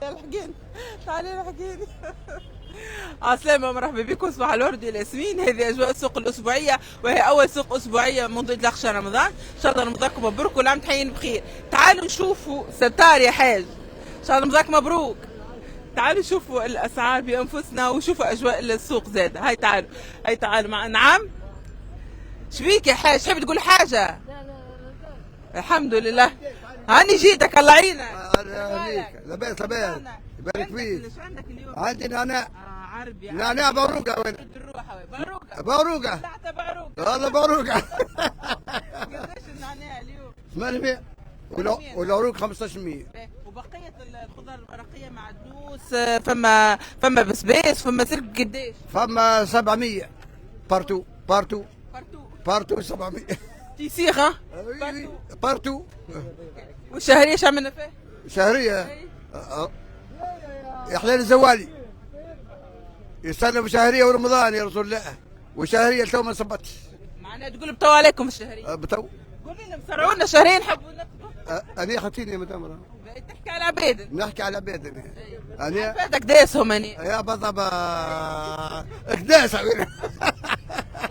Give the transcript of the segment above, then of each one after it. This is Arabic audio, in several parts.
الحقيني، تعالي الحقيني. عسلامة، مرحبا بكم، صباح الورد والياسمين. هذه اجواء السوق الاسبوعيه، وهي اول سوق اسبوعيه منذ انطلاق شهر رمضان. ان شاء الله رمضانكم مبروك والعام تحيين بخير. تعالوا نشوفوا ستار يا حاج، ان شاء الله رمضانك مبروك. تعالوا شوفوا الاسعار بانفسنا وشوفوا اجواء السوق زاده. هاي تعالوا، هاي تعالوا مع نعم. شبيك يا حاج، تحب تقول حاجه؟ الحمد لله، هاني جيتك، الله يعينك. لباس لباس، يبارك فيك. ايش عندك اليوم؟ عندي نعناع. عربي نعناع باروقه. وين؟ باروقه. باروقه. طلعت باروقه. والله باروقه. قديش النعناع اليوم؟ 800 والعروق 1500. وبقيه الخضار الورقيه معدنوس، فما بسباس، فما سلك قديش؟ فما 700 بارتو بارتو بارتو. بارتو 700. تيسيخ بارتو. والشهريه ايش عملنا فيه؟ شهريه يا حلال الزوالي يستنى بشهريه ورمضان يا رسول الله، وشهريه تو ما صبتش. معناها تقول بتو عليكم الشهريه؟ بتو. قولي لنا مسرعوا لنا شهرين نحبوا نكتبوا. انا خطيني يا مدام. تحكي على عبيد. نحكي على عباد انا. عبادك داسهم اني. يا بضبا اكداس.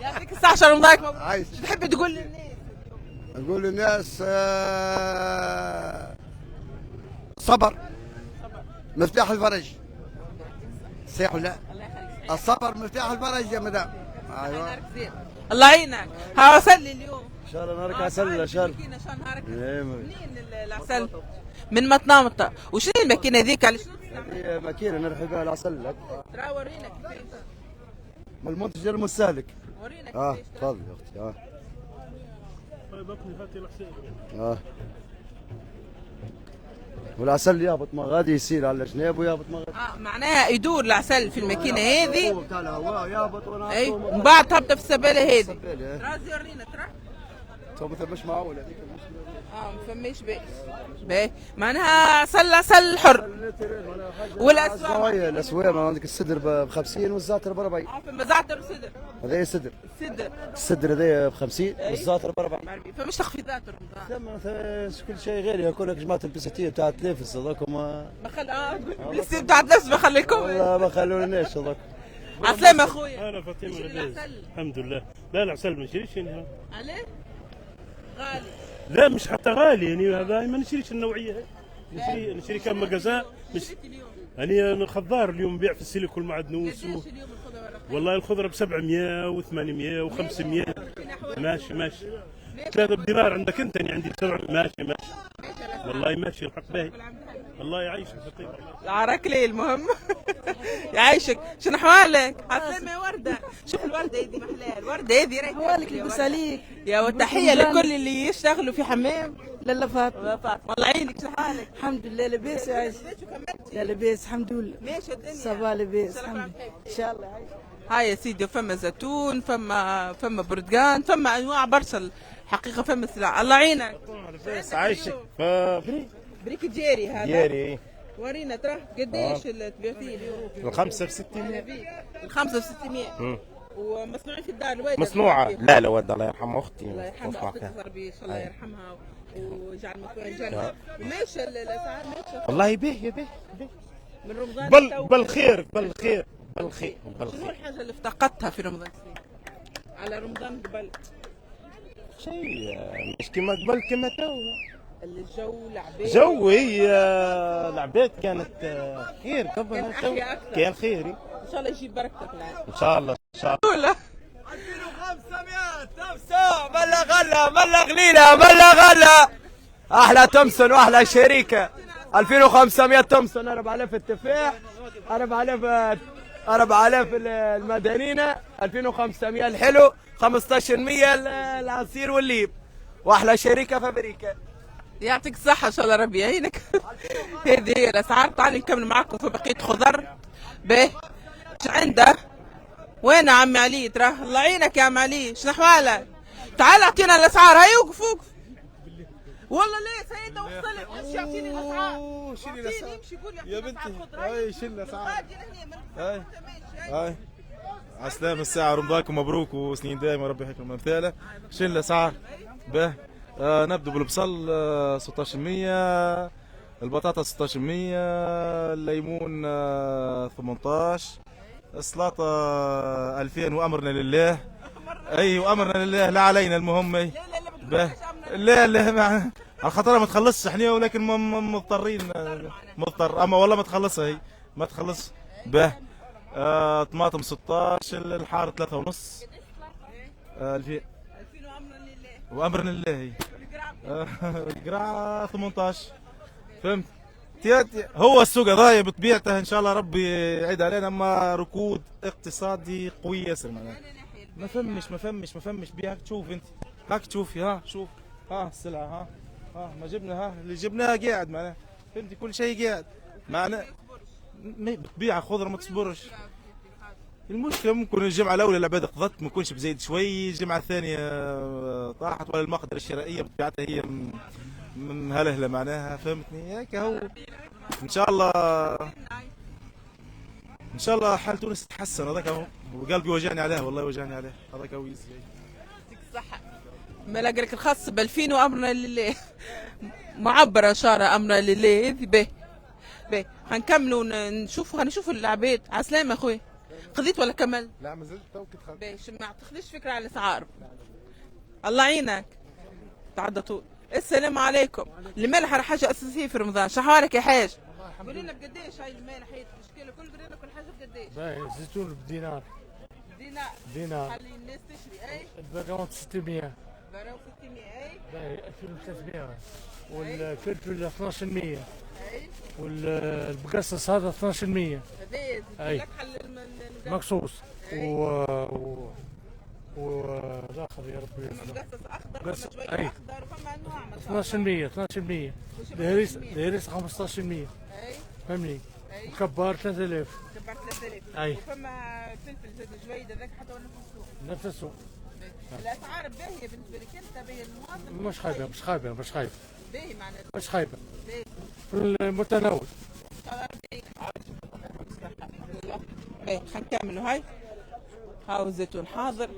يعطيك الصحة، عشان رمضانك مبروك. عايش. شو تحب تقول للناس؟ نقول للناس صبر مفتاح الفرج. صحيح ولا؟ الصبر مفتاح الفرج يا مدام. ايوه الله يعينك. ها وصل لي اليوم ان شاء الله نهارك عسل. ان شاء الله منين العسل؟ من مطنامطة. وشنو الماكينة ذيك؟ على شنو تستعمل؟ هي ماكينه نرحب بها العسل لك. ترى ورينا كيفاش. من المنتج المستهلك. ورينا كيفاش. تفضلي يا اختي. طيب اكني فاتي الحسين. والعسل يهبط ما غادي يسيل على جناب ويهبط ما غادي. معناها يدور العسل في الماكينة هذه. بتاع الهواء يهبط وانا. اي ومن بعد تهبط في السبالة هذه. السبالة. رازي ورينا ترى. تو مثل مش معول هذيك المشكله. ما فماش باهي. معناها عسل حر. والاسواق. الاسواق ما عندك السدر ب 50 والزعتر ب 40. فما زعتر وصدر. هذا السدر. السدر. السدر هذا ب 50 والزعتر ب 40. فماش تخفيضات رمضان. ثم كل شيء غالي. يقول لك جماعه البساتيه بتاعت تلفز هذاكم ما خل لسه بتاعت نفس ما خليكم. والله ما خلوناش هذاك. عسلامة اخويا. انا فاطمه لباس. الحمد لله. لا العسل ما نشريش هنا. عليه؟ غالي. لا مش حتى غالي يعني، هذا ما نشريش النوعيه هاي. نشري كم مجازاء. أنا خضار اليوم بيع في السلك والمعدنوس والله الخضره ب 700 و800 و500. ماشي 3 بدينار عندك انت، يعني عندي 7. ماشي والله ماشي الحق باهي. الله يعيشك فطير. العراك ليه المهم. يعيشك. شنو احوالك؟ عسلامة يا وردة. شوف الوردة هذه محلاها، الوردة هذه رايحة. احوالك لبس عليك يا وتحية لكل اللي يشتغلوا في حمام. لالا فاطمة. الله يعينك. شنو حالك؟ الحمد لله لباس عايش. لا لباس الحمد لله. ماشي الدنيا. صباح لباس الحمد لله. ان شاء الله عايش. هاي يا سيدي، فما زيتون، فما برتقان، فما انواع برشا الحقيقة، فما سلع. الله يعينك. لباس عايشك. بريك جيري هذا. جيري. ورينا ترى قديش اللي تبيع فيه اليوم؟ الخمسة ب 600. الخمسة ب 600. ومصنوعين في الدار الوالدة. مصنوعة. لا والد الله يرحمها اختي. الله يرحمها اختك صربي، ان شاء الله يرحمها ويجعل مثواها الجنة. وماشي الاسعار ماشي. والله به من رمضان بالخير. شنو الحاجة اللي افتقدتها في رمضان على رمضان قبل؟ شيء مش كما قبل كما تو. الجو العباد. جو هي العباد كانت خير قبل. كان أحيا أكثر. كان خيري. ان شاء الله يجيب بركة في العام. ان شاء الله 2500 تمسون. بلغ لينا بلغ احلى تمسون واحلى شريكه. 2500 تمسون. 4000 التفاح. 4000 المدنينه. 2500 الحلو. 1500 العصير والليب. واحلى شريكه فابريكا. يعطيك الصحة، ان شاء الله ربي يعينك. هذه هي الاسعار. تعالي نكمل معاكم في بقية خضر. باهي. ايش عنده؟ وين عمي علي؟ ترى الله يعينك يا عم علي، شنو احوالك؟ تعال اعطينا الاسعار. هاي وقف. والله ليه سيدة وصلت. امشي اعطيني الاسعار. امشي قول يا بنتي. هاي شيل الاسعار. هاي عسلامة الساعة. رمضانكم مبروك وسنين دائما ربي يحييكم امثاله. شيل الاسعار. به نبدو بالبصل 1600 البطاطا 1600، الليمون 18، السلطة 2000 وأمرنا لله. أي وأمرنا لله لا علينا. المهم أي لا لا على خاطرها ما تخلصش احنا، ولكن مضطرين. مضطر اما والله ما تخلصها هي، ما تخلص. به طماطم 16، الحار 3.5. 2000 وامرنا لله هي. القرع 18. فهمت؟ هو السوق ضايع بطبيعته، ان شاء الله ربي يعيد علينا. اما ركود اقتصادي قوي ياسر معناها. ما فمش بيها. تشوف انت هاك تشوفي، ها شوف، ها السلعه، ها ما جبنا، ها اللي جبناها قاعد معناها. فهمتي؟ كل شيء قاعد معناها. بتبيع خضره ما تصبرش. المشكله ممكن الجمعه الاولى العباد قضت ما يكونش بزيد شوي، الجمعه الثانيه طاحت، ولا المقدره الشرائيه بطبيعتها هي مهلهله معناها. فهمتني؟ هيك هو. ان شاء الله حال تونس تتحسن. هذاك هو، وقلبي وجعني عليها، والله وجعني عليها. هذاك هو. يعطيك الصحة. ملاقرك الخاص ب2000 وامرنا لله. معبرة شارة امرنا لله. به هنكملوا هنشوف العباد. عسلامة اخوي. قضيت ولا كمل؟ لا ما زلت توك دخلت. باش ما تاخذيش فكرة على الاسعار. الله يعينك. تعدى طول. السلام عليكم. الملح حاجة أساسية في رمضان، شحوارك يا حاج؟ قولي لنا بقديش هاي الملح هي تشكيله كل قولي لنا كل حاجة بقديش؟ باهي الزيتون بدينار. دينار. خلي الناس تشري. أي؟ البرغوث 600. برغوث 600. أي؟ باهي 2300. والفلفل 12%. أي؟ والبقصص هذا 12%. هذا لك حل مقصوص. والاخر يا ربي مقصص اخضر شويه اخضر وفما انواع ما شاء الله. 12%. دهريس 15%. اي فهمني؟ كبار 3000. كبار 3000. اي. وفما فلفل زاد جويد هذاك حتى هو نفس السوق. نفس السوق. الاسعار باهيه بالنسبه لك انت، باهيه المواطن؟ مش خايبه. باهي معناتها. مش خايبه. باهي. في المتناول. باهي حنكملوا. هاي هاو الزيتون حاضر.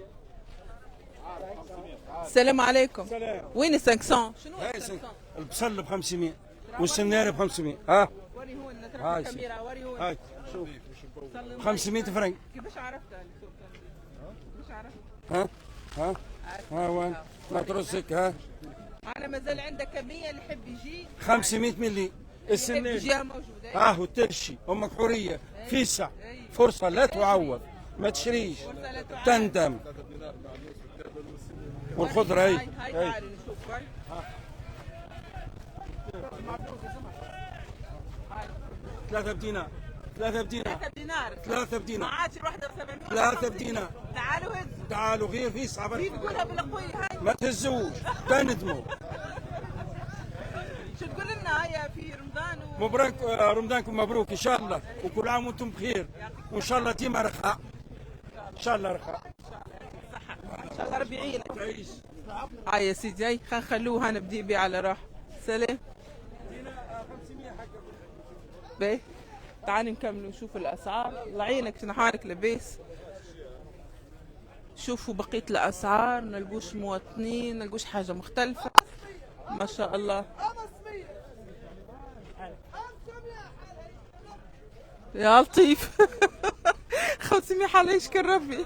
السلام عليكم. وين ال 500؟ شنو ال 500؟ البصل ب 500 والسناره ب 500. ها وري هو نترك الكاميرا. وري هو. هاي شوف 500 فرنك. كيفاش عرفتها؟ كيفاش عرفت؟ ها وين ما ترسك. ها انا مازال عندك كميه اللي يحب يجي 500 ملي السناره يجيها موجوده. وترشي امك حوريه فيسع. فرصه لا تعوض، ما تشريش تندم. والخضره هي تعالي نشوف. 3 بدينار. 3 بدينار. ما عادش الوحده ب 700. 3 بدينار. تعالوا هزوا. تعالوا غير في صعبة. في تقولها بالقوي. هاي ما تهزوش تندموا. شو تقول لنا هيا في رمضان مبروك رمضانكم مبروك ان شاء الله، وكل عام وانتم بخير، وان شاء الله ديما رخاء. ان شاء الله رخاء. ان شاء الله ربي يعينك. يا سيدي. هاي خلينا نخلوه نبدي بيه على راحه. سلام. باهي تعالي نكملوا نشوف الاسعار. الله يعينك شنحالك لباس. شوفوا بقية الاسعار. نلقوش مواطنين، نلقوش حاجة مختلفة ما شاء الله. يا لطيف. 500 حالة يشكر ربي.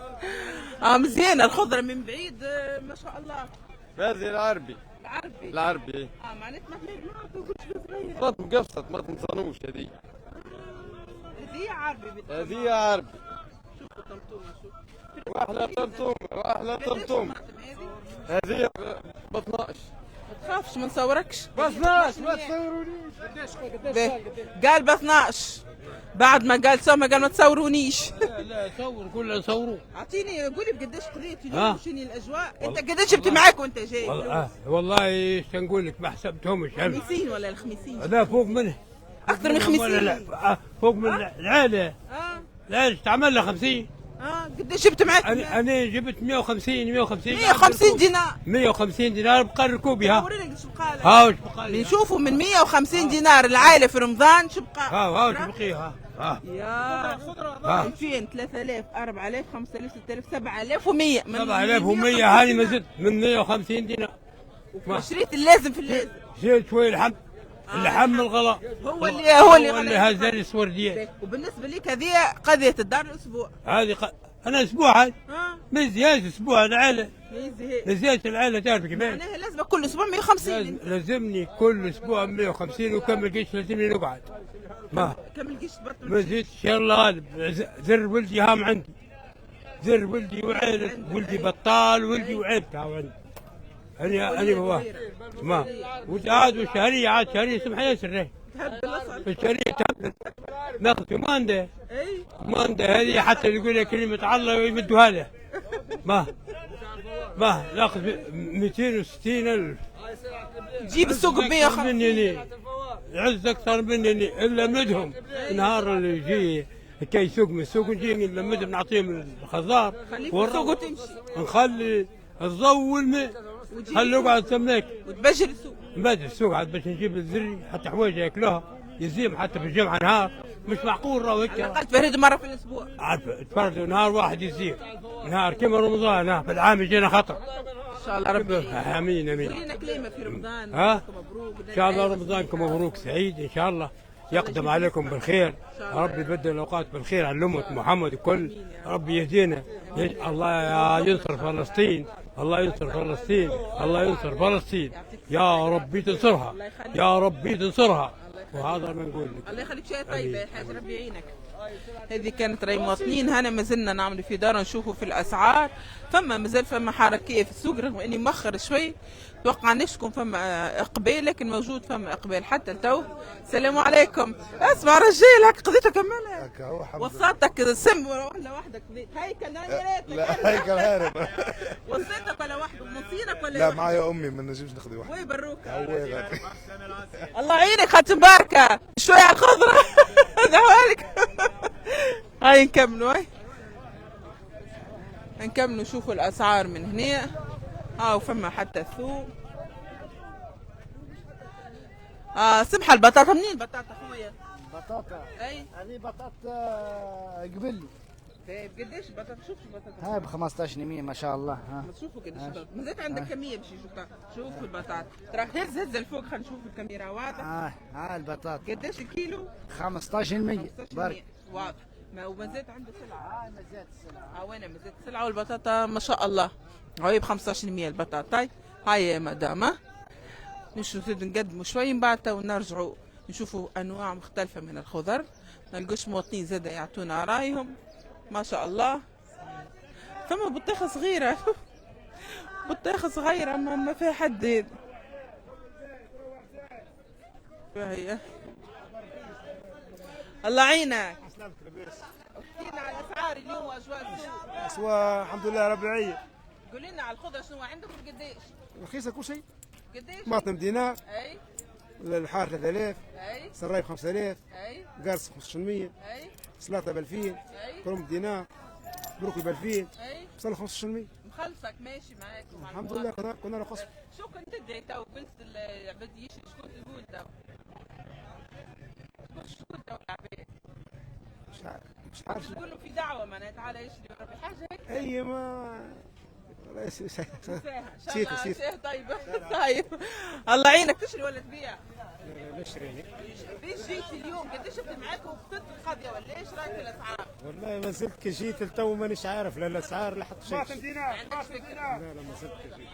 مزيانة الخضرة من بعيد ما شاء الله. هذه العربي. العربي معناتها ما تاكلش صغير. طماطم قفصة، طماطم صانوش. هذه عربي. هذه عربي. شوفوا طمطومة. شوف واحلى طمطومة. هذه ب 12. ما تخافش ما نصوركش. ب 12 ما تصورونيش. قال ب 12 بعد ما قال سوما قال ما تصورونيش. لا صور كلنا صوروا. اعطيني قولي بقديش قضيت اليوم وشنو الاجواء؟ انت قديش جبت معاك وانت جاي؟ والله ايش نقول لك ما حسبتهمش. خميسين ولا الخميسين؟ لا فوق منه. اكثر من 50. لا فوق من العاده. العاده تعمل لها 50. قديش جبت معاك؟ انا جبت 150 150 دينار. 150 دينار بقى ركوبي. وريني ايش بقى لك. ها وش بقى لي. نشوفوا من 150 دينار العائله في رمضان شو بقى؟ ها وش بقي. يا 2000 3000 4000 5000 6000 7100. 7100 هذه ما زدت من 150 دينار. شريت اللازم في اللازم. شريت شوي الحب. اللحم الغلا هو اللي اللي هذا السوردية. وبالنسبه لك هذه قضيه الدار الاسبوع. انا اسبوع هاي اه ما يزياش اسبوع العائله يزهق. لزيت العائله تعرف كيف معناها لازم كل اسبوع 150. لازمني كل اسبوع 150 وكم لقيتش لازمني نقعد ما لقيتش تبطل. ما زدتش ان شاء الله غالب. زر ولدي هام عندي زر ولدي وعائلة ولدي بطال ولدي وعيبته عندي أنا بواه ما وعاد والشهرية عاد شهرية سمح ياسر الشهرية تهبل ناخذ ماندا ماندا هذه حتى يقول لك كلمة الله ويمدوها له ما ناخذ 260,000 تجيب السوق ب 150 مني عز أكثر مني إلا مدهم نهار اللي يجي كي يسوق من السوق نجي نلمدهم نعطيهم الخضار والسوق وتمشي نخلي الضو والماء خلي يقعد تملك وتبجل السوق نبدل السوق عاد باش نجيب الذري حتى حوايج ياكلوها يزيم حتى في الجمعة نهار مش معقول راهو هيك. على الأقل تفرد مرة في الأسبوع. عارف تفرد نهار واحد يزيم نهار كما رمضان في العام يجينا خطر. إن شاء الله ربي. آمين آمين. قولي لنا كلمة في رمضان. مبروك. إن شاء الله رمضانكم مبروك سعيد إن شاء الله يقدم عليكم بالخير. ربي يبدل الأوقات بالخير على أمة محمد الكل. ربي يهدينا الله ينصر فلسطين الله ينصر فلسطين الله ينصر فلسطين يا ربي تنصرها يا ربي تنصرها. وهذا ما نقول لك. الله يخليك شيء طيب يا حاج ربي يعينك. هذه كانت راي مواطنين هنا ما زلنا نعمل في دار نشوفوا في الاسعار مازال فما حركيه في السوق رغم اني مؤخر شوي توقعناش تكون فما اقبال لكن موجود فما اقبال حتى التو. السلام عليكم. اسمع رجال هاك قضيتك كملها وصلتك سم ولا وحدك هيكل لا هيكل هارب وصلتك ولا وحده مصيرك ولا لا معايا امي ما نجمش ناخذ واحد. وي بروك الله يعينك خالتي مباركه شويه على الخضره هذا هاي نكملوا نكملوا نشوفوا الاسعار من هنا. وفما حتى الثوم. سمحة البطاطا منين البطاطا خويا؟ بطاطا اي هذه بطاطا قبل. طيب قديش البطاطا؟ شوف البطاطا هاي ب 15 يمين ما شاء الله. شوفوا قديش البطاطا مازال عندك كمية باش شوفوا البطاطا ترى هز الفوق خلينا نشوفوا الكاميرا واضح. البطاطا قديش الكيلو؟ 15 يمين بارك واضح. ومازالت عنده سلعة. مازالت السلعة. وين مازالت السلعة والبطاطا ما شاء الله. هاي ب 15% البطاطا. طيب هاي يا مدام نشوفوا نقدموا شوي من بعد ونرجعوا نشوفوا انواع مختلفة من الخضر. نلقوش مواطنين زادا يعطونا رايهم ما شاء الله. فما بطيخة صغيرة بطيخة صغيرة ما فيها حد. هي الله يعينك. احكينا على الاسعار اليوم واجواء السوق. اسواق الحمد لله رب العالمين. قولي لنا على الخضره شنو عندك وقديش؟ رخيصه كل شيء. قديش؟ طماطم دينار. اي. الحار 3000. اي. سراي ب 5000. اي. قرص 1500. اي. سلطه ب 2000. اي. كرنب دينار. بروكلي ب 2000. اي. بصل 1500. مخلصك ماشي معاك. الحمد لله كنا رخص. شو كنت تدعي تو بنت العباد يشري شكون تقول تو؟ شكون تو العباد؟ مش عارف. تقول له في دعوه معناها تعالى يشري ولا في حاجه هيك؟ اي ما نسيت طيب طيب الله يعينك. تشري ولا تبيع؟ نشري. ليش جيت اليوم؟ قديش جبت معاك وفطرت القضيه ولا ايش رايك في الاسعار؟ والله ما زلت كي جيت لتو مانيش عارف لا الاسعار لا حتى شيء. ما عندكش فكره؟ لا ما زلت كي جيت.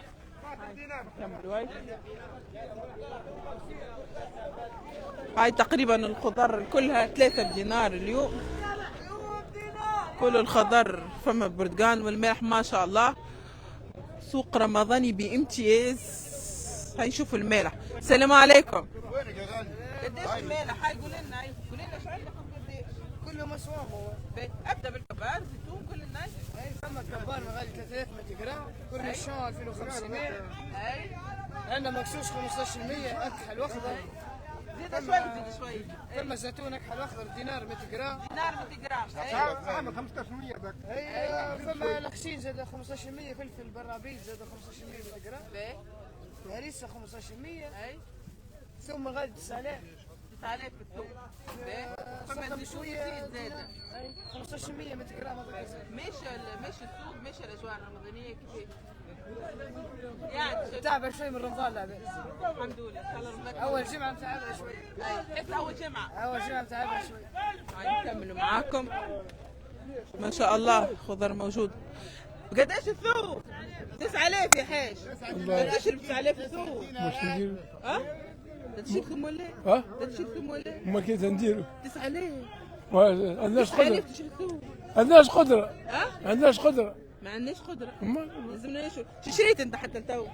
هاي تقريبا الخضر كلها 3 دينار اليوم. كل الخضر فما برتقال والملح ما شاء الله. سوق رمضاني بامتياز. هاي شوفوا الملح. السلام عليكم. وينك يا غالي؟ قديش الملح؟ هاي قولي لنا شو عندكم قديش؟ كله مسوام هو. ابدا بالكبار زيتون كل الناس. ثم الكبار مغالي 300 جرام كل الشون 2500. اي عندنا مكسوس 15% اكحل واخضر. زيد شوي ثم الزيتون اكحل واخضر دينار 100 جرام. دينار 100 جرام. عامل 15% ذاك. ثم الخشين زاد 15%. فلفل برابيل زاد 15% 100 جرام. هريسه 15%. اي ثم غالي 9000. 9000 في السوق. فما شويه زاده 15% 100 جرام ماشي السوق، ماشي الاجواء الرمضانيه كيف يعني تعب شوي من رمضان. لا الحمد لله ان شاء الله رمضان اول جمعه متعبه شوي. حس اول جمعه متعبه شوي. نكملوا معاكم ما شاء الله. خضر موجود. قداش الثوب؟ 9000 يا حاج. قداش ب 9000 الثوب؟ واش نديرو؟ تشيلكم ولا؟ تشيلكم ولا؟ ما كيف نديرو؟ 9000 عندناش قدرة. تشيلكم؟ عندناش قدرة. عندناش قدرة. ما عندناش قدرة. لازمنا شو شريت انت حتى التو؟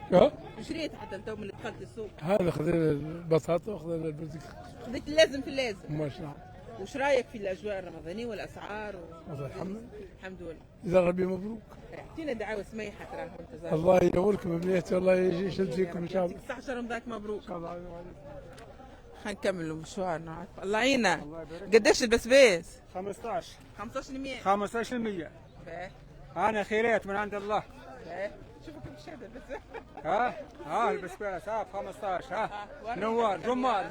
شريت حتى التو من اللي دخلت السوق؟ هذا خذينا البطاطا وخذينا البردك. خذيت اللازم في اللازم. ما شاء الله. وش رايك في الاجواء الرمضانيه والاسعار؟ الحمد لله. إذا ربي مبروك. اعطينا دعاوى سميحه تراهم انت. الله ينوركم بنيتي، الله يشد فيكم ان شاء الله. صح رمضانك مبروك. هنكملوا مشوارنا. الله يعينا. قديش البسباس؟ 15. 15%. 15%. انا خيرات من عند الله. شوفوا كيف شاد البسباس. البسباس ب 15. نوار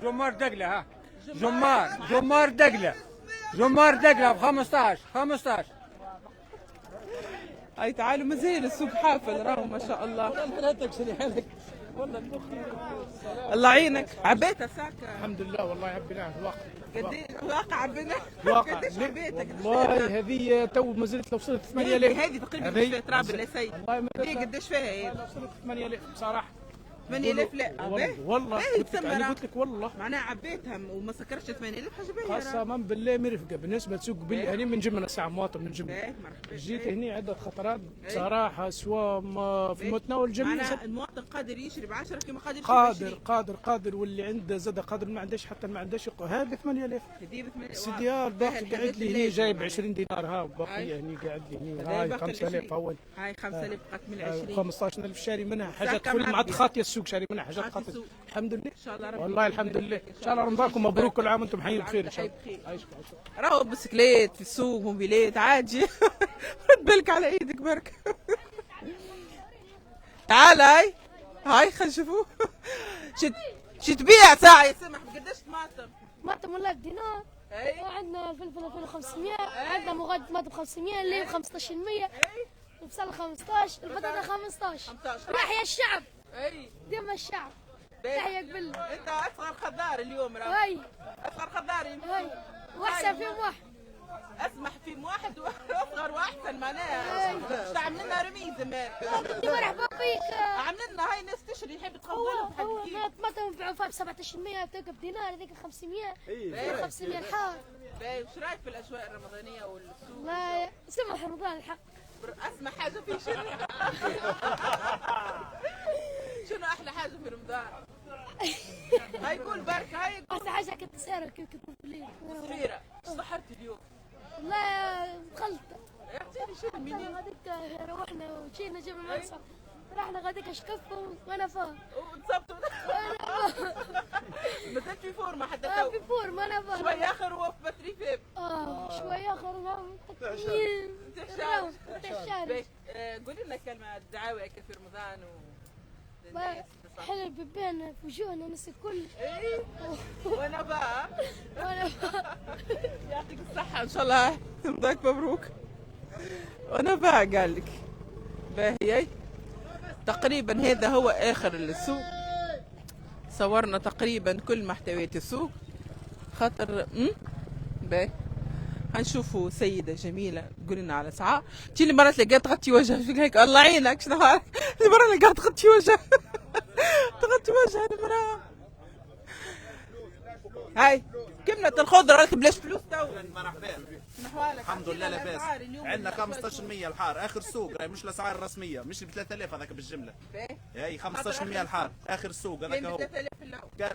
جمار دقله. جمار دقله ب 15. هاي تعالوا مازال السوق حافل راهو ما شاء الله. الله يعينك. عبيتها ساكا؟ الحمد لله والله عبيناها الواقع. قديش الواقع عبيناه؟ الواقع قديش عبيتك؟ والله هذه تو ما زلت لو وصلت 8000. هذه تقريبا قديش فيها تراب يا سيد؟ والله قديش فيها هي؟ وصلت 8000 بصراحه. 8000 لا والله قلت لك والله معناها عبيتها وما سكرش 8000 حاجه باهيه. قسما بالله مرفقه بالنسبه لسوق بلي هني من جمله ساعه مواطن من جمله. جيت هني عده خطرات بصراحه سواء في متناول الجميع. معناها المواطن قادر يشري ب 10 كما قادر قادر واللي عنده زاد قادر ما عندهش حتى ما عندهش هذا 8000. هذه ب 8000. السديار باقي قاعد لي هني جايب 20 دينار. ها باقي هني قاعد لي هني. هاي 5000 اول. هاي 5000 بقت من 20. 15000 شاري منها حاجات كل مع خاطيه السوق شاري منها حاجات خاطيه. الحمد لله ان شاء الله ربي والله الحمد لله. ان شاء الله رمضانكم مبروك، كل عام وانتم حيين بخير ان شاء الله. راهو بسكليت في السوق موبيلات عادي. رد بالك على ايدك برك. تعال هاي خلينا نشوفوه. شو تبيع ساعه يا سمح؟ بقداش طماطم والله بدينار. وعندنا فلفل 2500. عندنا مغاد طماطم 500 اللي ب 15%. البصل 15. البطاطا 15. راح يا الشعب. دم الشعب. تحية قبل. انت اصغر خضار اليوم راهي. اصغر خضار يمكن. واحسن فيهم واحد. اسمح فيهم واحد واصغر واحسن معناها. مش تعمل لنا رميز مرحبا بيك. عامل لنا هاي ناس تشري يحب تخضرهم هو الطماطم نبيعوا فيها ب 17%. هذاك بدينار هذيك 500. 500 الحار. وش رايك في الاجواء الرمضانيه والسوق؟ لا سمح رمضان الحق. اسمع حاجه في شنو احلى حاجه في رمضان؟ هاي قول برك. هاي احلى حاجه كنت سهره كنت بالليل. صحيره. سحرت اليوم؟ والله مخلطه. اعطيني شنو منين؟ غاديك روحنا ومشينا جبنا منصب. رحنا غاديك شقفوا وانا فاهم. وتصبتوا؟ مازلت في فورمه حتى تو؟ في فورمه انا فاهم. شوي اخر وقف باتري فيب. شوي اخر نعم. تحشاري. قولي لنا كلمه دعاوى في رمضان حلو بيبان في وجوهنا الناس الكل. وانا بقى يعطيك الصحة ان شاء الله رمضانك مبروك. وانا بقى قال لك باهي. تقريبا هذا هو اخر السوق. صورنا تقريبا كل محتويات السوق خاطر باهي. هنشوفوا سيدة جميلة تقول لنا على ساعة. تي اللي مرات لقيت تغطي وجهها فيك هيك الله يعينك. شنو اللي مرة لقيت تغطي وجهها تغطي وجهها المرأة. هاي كملة الخضرة قالت بلاش فلوس تو. مرحبا. الحمد لله لاباس. عندنا 15% الحار اخر سوق راهي مش الاسعار الرسميه مش ب 3000 هذاك بالجمله. اي 15% الحار اخر سوق هذاك هو.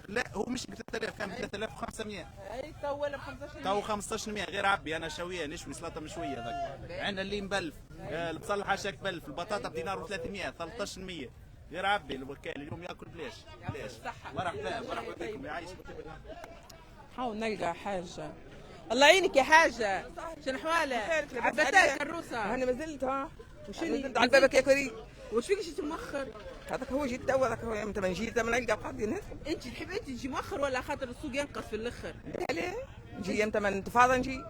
لا هو مش ب 3000 كان ب 3500. اي تو ولا ب 15%. تو 15% غير عبي انا شويه نشوي سلطه مشويه هذاك. عندنا الليم بلف البصل حاشاك بلف البطاطا بدينار و300 13% غير عبي الوكاله اليوم ياكل بلاش. مرحبا بكم يعيشك. حاول نلقى حاجه. الله يعينك يا حاجه. شنو احوالك؟ عبتك الروسه. انا ما زلت ها. وشني على بابك يا كريم. وش فيك جيت مؤخر؟ هذاك هو جيت تو، هذاك هو امتى ما نجي ما نلقى قاعدين هنا. انت تحب انت تجي مؤخر ولا خاطر السوق ينقص في الاخر؟ عليه نجي امتى ما نتفاضى نجي.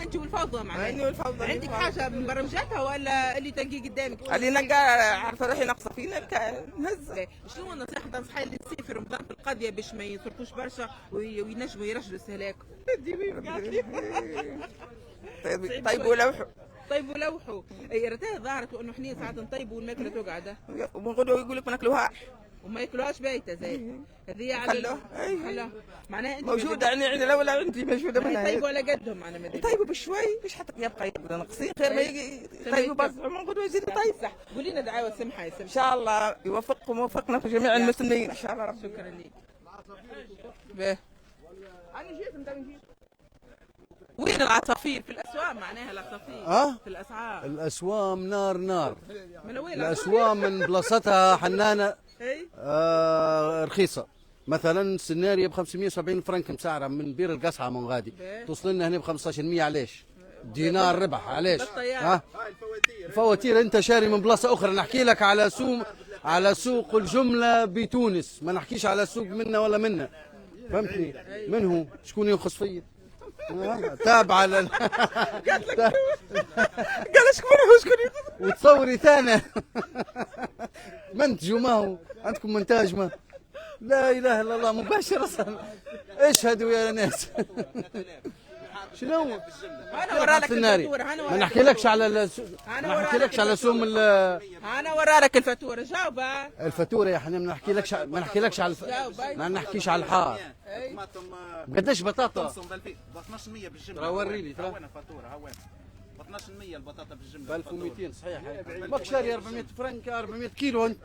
انت والفوضى معناها. اني والفوضى. عندك حاجه مبرمجاتها ولا اللي تلقي قدامك؟ اللي نلقى عارفه روحي ناقصه فينا نهز. شنو النصيحه تنصحي اللي تصير في رمضان في القضيه باش ما يصرفوش برشا وينجموا يرجلوا استهلاكهم؟ طيب ولوحوا. طيب ولوحوا. اي رتاه ظهرت انه حنا ساعات نطيبوا والماكله تقعد. ونقولوا يقول لك ما ناكلوهاش. وما ياكلوهاش بايته زي هذه على خلوها معناها انت موجوده يعني لا ولا انت موجوده منها. طيبوا على قدهم معناها طيبوا بشوي باش حتى يبقى ناقصين خير ما يطيبوا بس ما نقولوا يزيدوا طيب. صح. قولي لنا دعوه سمحه يا ان شاء الله يوفقكم ويوفقنا في جميع المسلمين ان شاء الله رب. شكرا لك. باهي. انا جيت وين العصافير في الاسواق معناها العصافير في الاسعار؟ الاسوام نار من وين الاسوام من بلاصتها حنانه اي رخيصه. مثلا سيناريو ب 570 فرنك مسعره من بير القصعه من غادي توصل لنا هنا ب 15% علاش؟ دينار ربح علاش؟ الفواتير انت شاري من بلاصه اخرى. نحكي لك على سوق الجمله بتونس، ما نحكيش على سوق منا ولا منا، فهمتني؟ من هو؟ شكون ينقص فيا؟ تابع على قالت لك قال شكون وتصوري ثاني منتجوا ما هو عندكم منتاج ما لا اله الا الله مباشر اصلا. اشهدوا يا ناس. شنو؟ انا ورالك الفاتوره. ما نحكيلكش على سوم انا ورالك الفاتوره. جاوب. الفاتوره يا حنان ما نحكيلكش على ما نحكيش على الحار. قداش بطاطا؟ ب 12% بالجمله. راه وريني ترى. هوانا فاتوره هوانا ب 12% البطاطا بالجمله. ب 1200 صحيح. ماك شاري 400 فرنك 400 كيلو انت.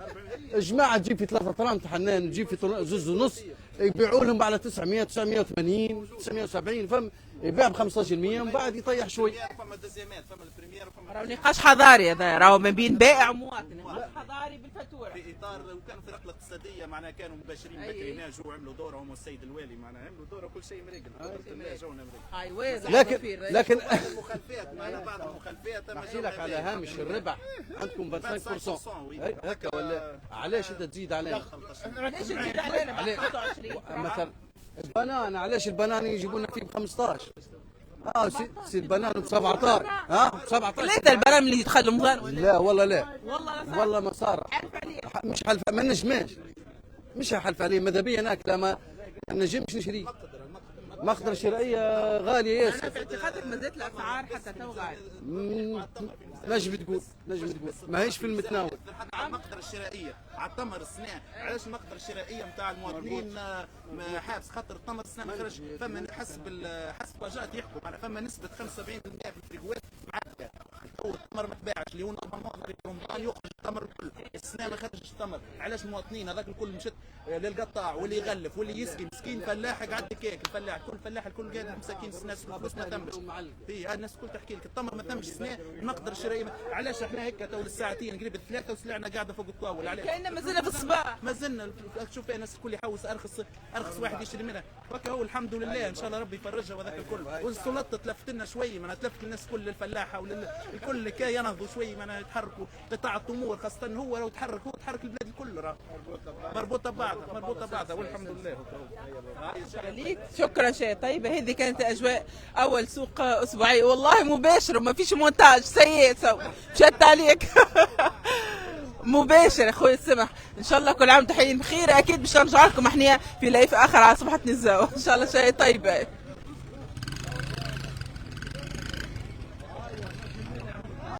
جماعه تجيب في 3 طرامت حنان، تجيب في 2.5 يبيعوا لهم على 900 980 970 فهم. يبيع ب 15% ومن بعد يطيح شوي. فما ديزيامات فما البريمير وفما راهو نقاش حضاري هذا، راهو ما بين بائع ومواطن. نقاش حضاري بالفاتوره في اطار وكان في الرقله الاقتصاديه معناها كانوا مباشرين بكري ناجوا وعملوا دورهم والسيد الوالي معناها عملوا دوره كل شيء مريقل. لكن المخالفات معناها بعض المخالفات نحكي لك على هامش الربح عندكم 25% هكا ولا علاش انت تزيد علينا؟ علاش تزيد علينا؟ مثلا البنان علاش البنان يجيبوا لنا فيه ب 15؟ سي البنان ب 17 ب 17 لا البنان اللي يدخل رمضان. لا والله لا والله ما صار. مش حلف ما نجماش مش حلف عليه ماذا بيا ناكله ما نجمش نشري. مقدرة شرائية غالية ياسر. أنا في اعتقادك ما زالت الأسعار حتى تو غالية. نجم تقول ماهيش في المتناول. على المقدرة الشرائية على التمر الصناعي. علاش المقدرة الشرائية نتاع المواطنين حابس خاطر التمر الصناعي ما خرج. فما حسب واجهات يحكوا معناها فما نسبة 75% في الفريقوات معدية. التمر ما تباعش اللي هو نورمالمون في رمضان يخرج التمر الكل. السنة ما خرجش التمر. علاش المواطنين هذاك الكل مشت للقطاع واللي يغلف واللي يسقي مسكين فلاح قاعد كيك الفلاح الكل قاعد مساكين الناس الفلوس ما تمش. الناس الكل تحكي لك التمر ما تمش السنة المقدرة الشرائية. علاش احنا هيك تو الساعتين قريب 3 وسلعنا قاعده فوق الطاوله. علاش؟ كأننا مازلنا في الصباح. مازلنا شوف الناس الكل يحوس ارخص واحد يشتري منها. وهكا هو الحمد لله ان شاء الله ربي يفرجها وذاك الكل. والسلطه تلفت لنا شوي ما تلفت الناس كل الفلاحه والكل كي ينهضوا شوي ما يتحركوا قطاع الامور خاصه هو لو تحرك البلاد الكل راه مربوطه ببعضها والحمد لله. شكرا شيء طيبه. هذه كانت اجواء اول سوق اسبوعي والله مباشر وما فيش مونتاج سيء شت عليك مباشر اخوي السمح. ان شاء الله كل عام تحيين بخير. اكيد باش نرجع لكم احنا في لايف اخر على صبحة نزاو ان شاء الله. شيء طيبه.